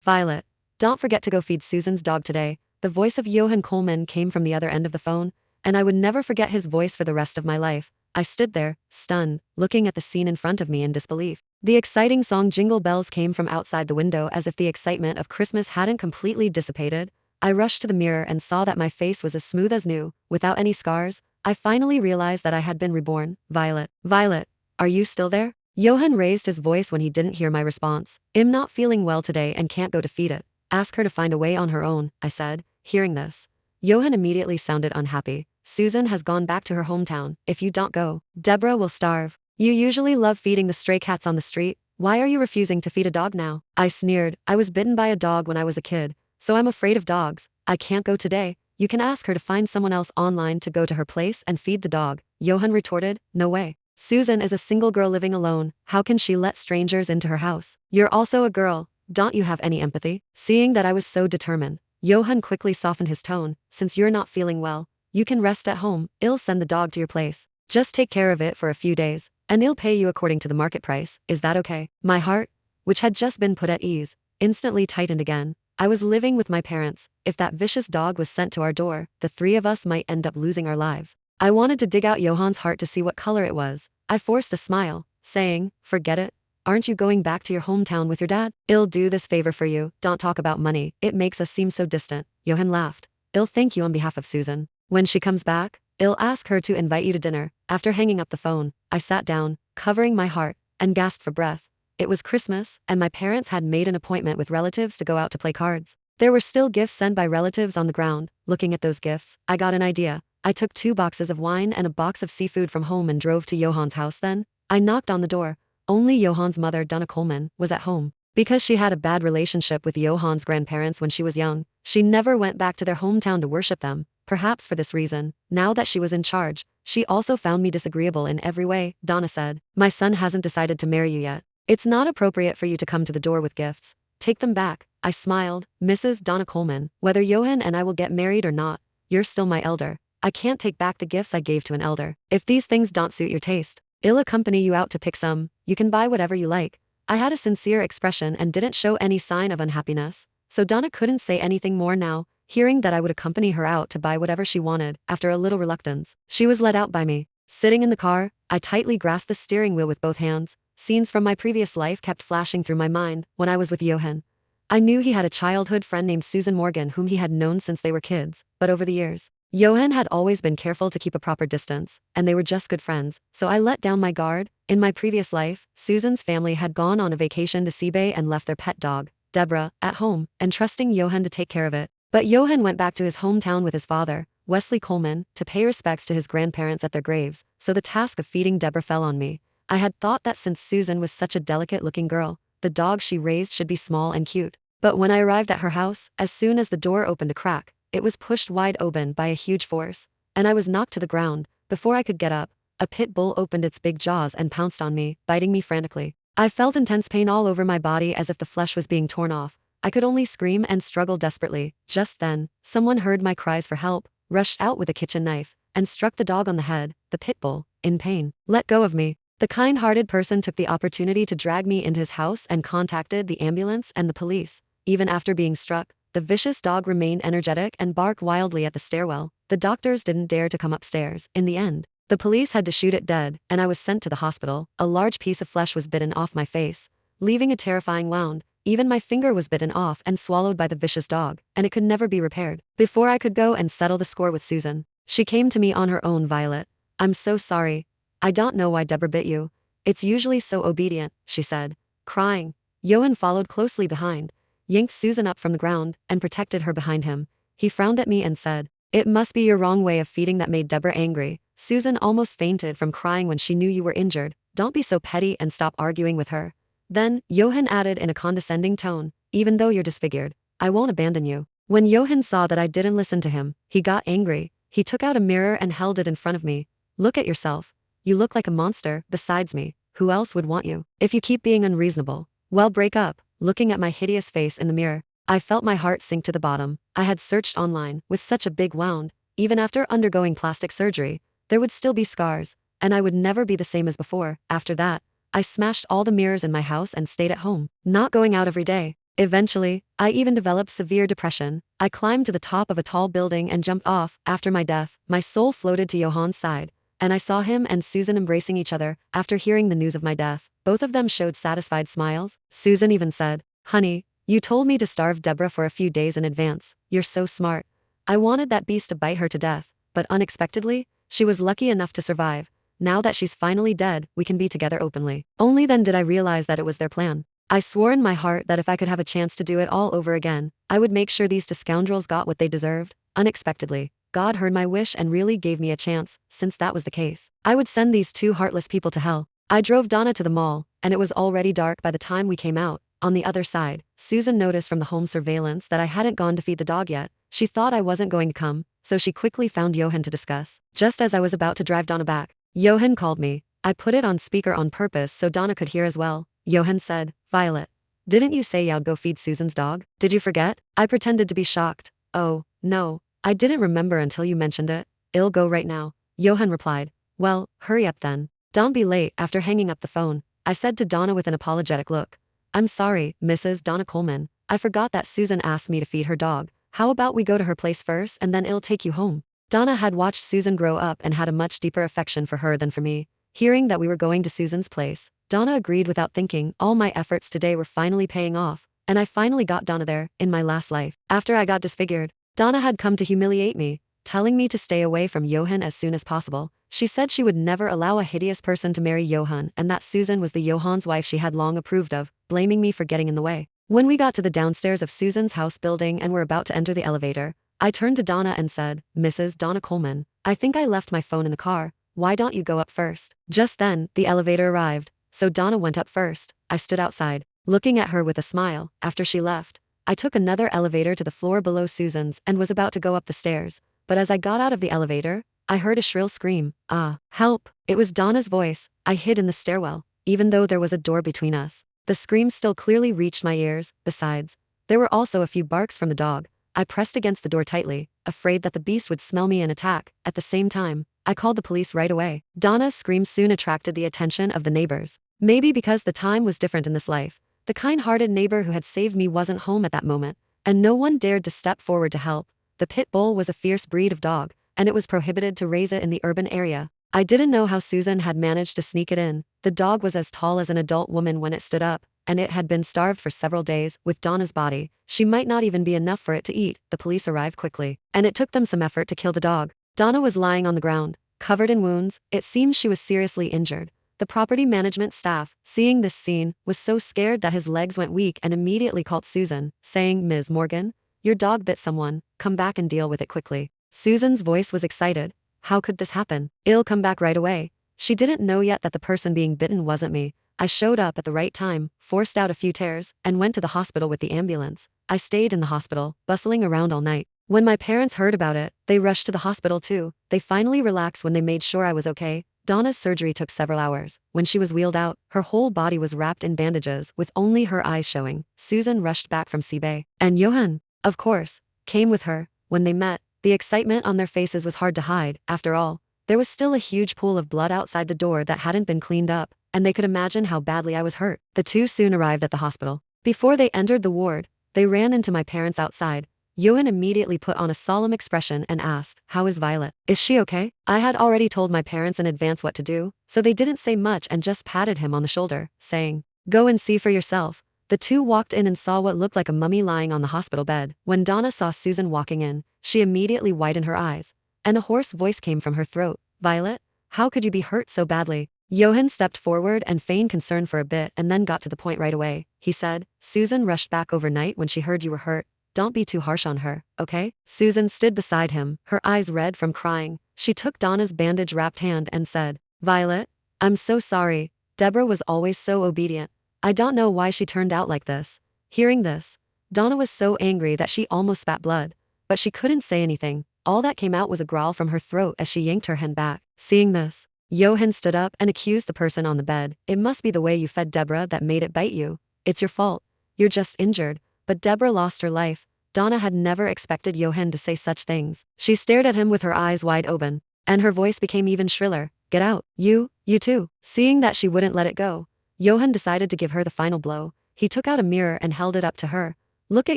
Violet, don't forget to go feed Susan's dog today. The voice of Yohan Coleman came from the other end of the phone, and I would never forget his voice for the rest of my life. I stood there, stunned, looking at the scene in front of me in disbelief. The exciting song Jingle Bells came from outside the window as if the excitement of Christmas hadn't completely dissipated. I rushed to the mirror and saw that my face was as smooth as new, without any scars. I finally realized that I had been reborn. Violet, Violet, are you still there? Yohan raised his voice when he didn't hear my response. I'm not feeling well today and can't go to feed it. Ask her to find a way on her own, I said. Hearing this, Yohan immediately sounded unhappy. Susan has gone back to her hometown. If you don't go, Debra will starve. You usually love feeding the stray cats on the street. Why are you refusing to feed a dog now? I sneered. I was bitten by a dog when I was a kid, so I'm afraid of dogs. I can't go today. You can ask her to find someone else online to go to her place and feed the dog. Yohan retorted. No way. Susan is a single girl living alone. How can she let strangers into her house? You're also a girl. Don't you have any empathy? Seeing that I was so determined, Yohan quickly softened his tone. Since you're not feeling well, you can rest at home. I'll send the dog to your place. Just take care of it for a few days, and I'll pay you according to the market price. Is that okay? My heart, which had just been put at ease, instantly tightened again. I was living with my parents. If that vicious dog was sent to our door, the three of us might end up losing our lives. I wanted to dig out Yohan's heart to see what color it was. I forced a smile, saying, forget it. Aren't you going back to your hometown with your dad? I'll do this favor for you. Don't talk about money. It makes us seem so distant. Yohan laughed. I'll thank you on behalf of Susan. When she comes back, I'll ask her to invite you to dinner. After hanging up the phone, I sat down, covering my heart, and gasped for breath. It was Christmas, and my parents had made an appointment with relatives to go out to play cards. There were still gifts sent by relatives on the ground. Looking at those gifts, I got an idea. I took 2 boxes of wine and a box of seafood from home and drove to Yohan's house. Then I knocked on the door. Only Yohan's mother, Donna Coleman, was at home. Because she had a bad relationship with Yohan's grandparents when she was young, she never went back to their hometown to worship them. Perhaps for this reason, now that she was in charge, she also found me disagreeable in every way. Donna said, my son hasn't decided to marry you yet. It's not appropriate for you to come to the door with gifts. Take them back. I smiled. Mrs. Donna Coleman, whether Yohan and I will get married or not, you're still my elder. I can't take back the gifts I gave to an elder. If these things don't suit your taste, I'll accompany you out to pick some. You can buy whatever you like. I had a sincere expression and didn't show any sign of unhappiness, so Donna couldn't say anything more now. Hearing that I would accompany her out to buy whatever she wanted, after a little reluctance, she was let out by me. Sitting in the car, I tightly grasped the steering wheel with both hands. Scenes from my previous life kept flashing through my mind. When I was with Yohan, I knew he had a childhood friend named Susan Morgan whom he had known since they were kids, but over the years, Yohan had always been careful to keep a proper distance, and they were just good friends, so I let down my guard. In my previous life, Susan's family had gone on a vacation to Seabay and left their pet dog, Debra, at home, entrusting Yohan to take care of it. But Yohan went back to his hometown with his father, Wesley Coleman, to pay respects to his grandparents at their graves, so the task of feeding Debra fell on me. I had thought that since Susan was such a delicate-looking girl, the dog she raised should be small and cute. But when I arrived at her house, as soon as the door opened a crack, it was pushed wide open by a huge force, and I was knocked to the ground. Before I could get up, a pit bull opened its big jaws and pounced on me, biting me frantically. I felt intense pain all over my body as if the flesh was being torn off. I could only scream and struggle desperately. Just then, someone heard my cries for help, rushed out with a kitchen knife, and struck the dog on the head. The pit bull, in pain, let go of me. The kind-hearted person took the opportunity to drag me into his house and contacted the ambulance and the police. Even after being struck, the vicious dog remained energetic and barked wildly at the stairwell. The doctors didn't dare to come upstairs. In the end, the police had to shoot it dead, and I was sent to the hospital. A large piece of flesh was bitten off my face, leaving a terrifying wound. Even my finger was bitten off and swallowed by the vicious dog, and it could never be repaired. Before I could go and settle the score with Susan, she came to me on her own. Violet, I'm so sorry. I don't know why Debra bit you. It's usually so obedient, she said, crying. Yohan followed closely behind, yanked Susan up from the ground, and protected her behind him. He frowned at me and said, it must be your wrong way of feeding that made Debra angry. Susan almost fainted from crying when she knew you were injured. Don't be so petty and stop arguing with her. Then, Yohan added in a condescending tone, even though you're disfigured, I won't abandon you. When Yohan saw that I didn't listen to him, he got angry. He took out a mirror and held it in front of me. Look at yourself. You look like a monster. Besides me, who else would want you? If you keep being unreasonable, well, break up. Looking at my hideous face in the mirror, I felt my heart sink to the bottom. I had searched online. With such a big wound, even after undergoing plastic surgery, there would still be scars, and I would never be the same as before. After that, I smashed all the mirrors in my house and stayed at home, not going out every day. Eventually, I even developed severe depression. I climbed to the top of a tall building and jumped off. After my death, my soul floated to Yohan's side, and I saw him and Susan embracing each other. After hearing the news of my death, both of them showed satisfied smiles. Susan even said, "Honey, you told me to starve Debra for a few days in advance. You're so smart." I wanted that beast to bite her to death, but unexpectedly, she was lucky enough to survive. Now that she's finally dead, we can be together openly. Only then did I realize that it was their plan. I swore in my heart that if I could have a chance to do it all over again, I would make sure these two scoundrels got what they deserved. Unexpectedly, God heard my wish and really gave me a chance. Since that was the case, I would send these two heartless people to hell. I drove Donna to the mall, and it was already dark by the time we came out. On the other side, Susan noticed from the home surveillance that I hadn't gone to feed the dog yet. She thought I wasn't going to come, so she quickly found Yohan to discuss. Just as I was about to drive Donna back, Yohan called me. I put it on speaker on purpose so Donna could hear as well. Yohan said, "Violet, didn't you say you'd go feed Susan's dog? Did you forget?" I pretended to be shocked. "Oh, no, I didn't remember until you mentioned it. I'll go right now," Yohan replied. "Well, hurry up then. Don't be late." After hanging up the phone, I said to Donna with an apologetic look, "I'm sorry, Mrs. Donna Coleman. I forgot that Susan asked me to feed her dog. How about we go to her place first and then I'll take you home?" Donna had watched Susan grow up and had a much deeper affection for her than for me. Hearing that we were going to Susan's place, Donna agreed without thinking. All my efforts today were finally paying off, and I finally got Donna there, in my last life. After I got disfigured, Donna had come to humiliate me, telling me to stay away from Yohan as soon as possible. She said she would never allow a hideous person to marry Yohan and that Susan was the Yohan's wife she had long approved of, blaming me for getting in the way. When we got to the downstairs of Susan's house building and were about to enter the elevator, I turned to Donna and said, "Mrs. Donna Coleman, I think I left my phone in the car. Why don't you go up first?" Just then, the elevator arrived, so Donna went up first. I stood outside, looking at her with a smile. After she left, I took another elevator to the floor below Susan's and was about to go up the stairs. But as I got out of the elevator, I heard a shrill scream. "Ah, help!" It was Donna's voice. I hid in the stairwell, even though there was a door between us. The scream still clearly reached my ears. Besides, there were also a few barks from the dog. I pressed against the door tightly, afraid that the beast would smell me and attack. At the same time, I called the police right away. Donna's scream soon attracted the attention of the neighbors. Maybe because the time was different in this life. The kind-hearted neighbor who had saved me wasn't home at that moment, and no one dared to step forward to help. The pit bull was a fierce breed of dog, and it was prohibited to raise it in the urban area. I didn't know how Susan had managed to sneak it in. The dog was as tall as an adult woman when it stood up, and it had been starved for several days. With Donna's body, she might not even be enough for it to eat. The police arrived quickly, and it took them some effort to kill the dog. Donna was lying on the ground, covered in wounds. It seemed she was seriously injured. The property management staff, seeing this scene, was so scared that his legs went weak and immediately called Susan, saying, "Ms. Morgan, your dog bit someone. Come back and deal with it quickly." Susan's voice was excited. How could this happen? "I'll come back right away." She didn't know yet that the person being bitten wasn't me. I showed up at the right time, forced out a few tears, and went to the hospital with the ambulance. I stayed in the hospital, bustling around all night. When my parents heard about it, they rushed to the hospital too. They finally relaxed when they made sure I was okay. Donna's surgery took several hours. When she was wheeled out, her whole body was wrapped in bandages, with only her eyes showing. Susan rushed back from Seabay, and Yohan, of course, came with her. When they met, the excitement on their faces was hard to hide. After all, there was still a huge pool of blood outside the door that hadn't been cleaned up, and they could imagine how badly I was hurt. The two soon arrived at the hospital. Before they entered the ward, they ran into my parents outside. Yohan immediately put on a solemn expression and asked, "How is Violet? Is she okay?" I had already told my parents in advance what to do, so they didn't say much and just patted him on the shoulder, saying, "Go and see for yourself." The two walked in and saw what looked like a mummy lying on the hospital bed. When Donna saw Susan walking in, she immediately widened her eyes, and a hoarse voice came from her throat. "Violet, how could you be hurt so badly?" Yohan stepped forward and feigned concern for a bit and then got to the point right away. He said, "Susan rushed back overnight when she heard you were hurt. Don't be too harsh on her, okay?" Susan stood beside him, her eyes red from crying. She took Donna's bandage-wrapped hand and said, "Violet, I'm so sorry. Debra was always so obedient. I don't know why she turned out like this." Hearing this, Donna was so angry that she almost spat blood, but she couldn't say anything. All that came out was a growl from her throat as she yanked her hand back. Seeing this, Yohan stood up and accused the person on the bed. "It must be the way you fed Debra that made it bite you. It's your fault. You're just injured." But Debra lost her life. Donna had never expected Yohan to say such things. She stared at him with her eyes wide open, and her voice became even shriller. "Get out. You too." Seeing that she wouldn't let it go, Yohan decided to give her the final blow. He took out a mirror and held it up to her. Look at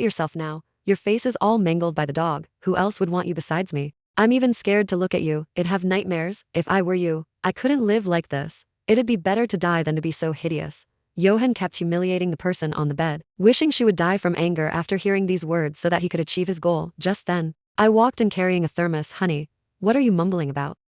yourself now. Your face is all mangled by the dog. Who else would want you besides me? I'm even scared to look at you. I'd have nightmares. If I were you, I couldn't live like this. It'd be better to die than to be so hideous. Yohan kept humiliating the person on the bed, wishing she would die from anger after hearing these words so that he could achieve his goal. Just then, I walked in carrying a thermos. Honey, what are you mumbling about?